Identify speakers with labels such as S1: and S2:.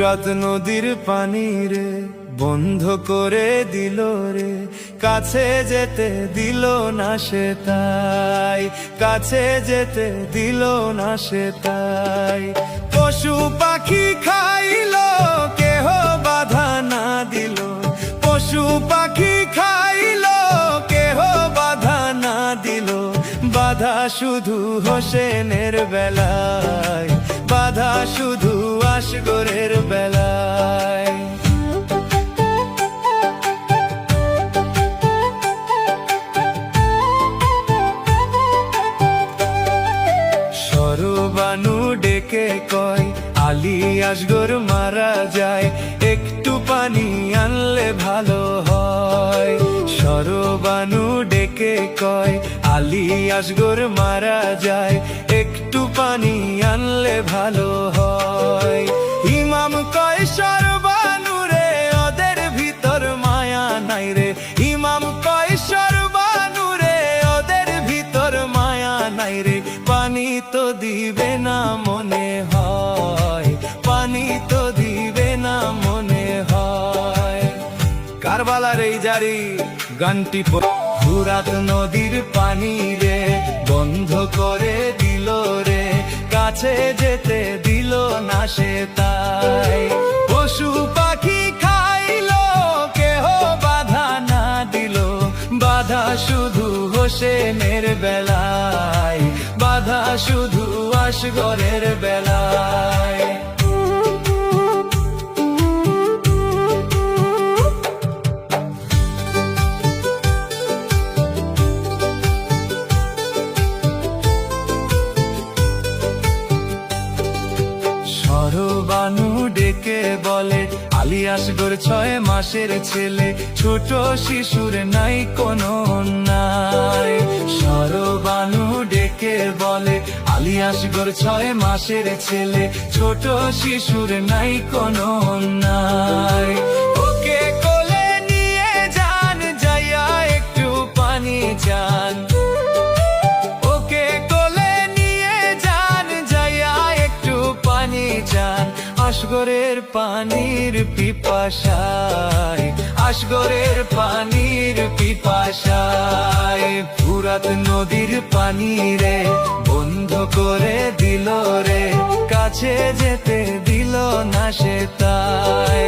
S1: ফুরাত নদীর পানি রে বন্ধ করে দিল রে, কাছে যেতে দিল না সে তাই, কাছে যেতে দিল না সে তাই। পশু পাখি খাইলো কেহ বাধা না দিল, পশু পাখি খাইলো কেহ বাধা না দিল, বাধা শুধু হোসেনের বেলায়, বাধা শুধু আসগরের বেলায়। সরবানু ডেকে কয় আলী আসগর মারা যায়, একটু পানি আনলে ভালো হয়। সরবানু ডেকে কয় আলী আসগর মারা যায়, একটু পানি আনলে ভালো হয়। ইমাম কয় সরবানু রে ওদের ভিতর মায়া নাই রে, ইমাম কয় সরবানু রে ওদের ভিতর মায়া নাই রে, পানি তো দিবে না মনে হয়, পানি তো দিবে না মনে হয়। কারবালার এই জারি গানটি ফুরাত নদীর পানি রে বন্ধ করে দিল রে, কাছে যেতে দিল না সে তাই। পশু পাখি খাইলো কেহ বাধা না দিল, বাধা শুধু হোসেনের বেলায়, বাধা শুধু আসগরের বেলায়। সরবানু ডেকে বলে আলী আসগর 6 মাসের ছেলে, ছোট শিশুর নাই কোনো নাই। সরবানু ডেকে বলে আলী আসগর 6 মাসের ছেলে, ছোট শিশুর নাই কোনো নাই। ওকে কোলে নিয়ে যান যাইয়া একটু পানি চান, ওকে কোলে নিয়ে যান যাইয়া একটু পানি চান। আসগরের পানির পিপাসায়, আসগরের পানির পিপাসায়, ফুরাত নদীর পানি রে বন্ধ করে দিল রে, কাছে যেতে দিল না সে তাই।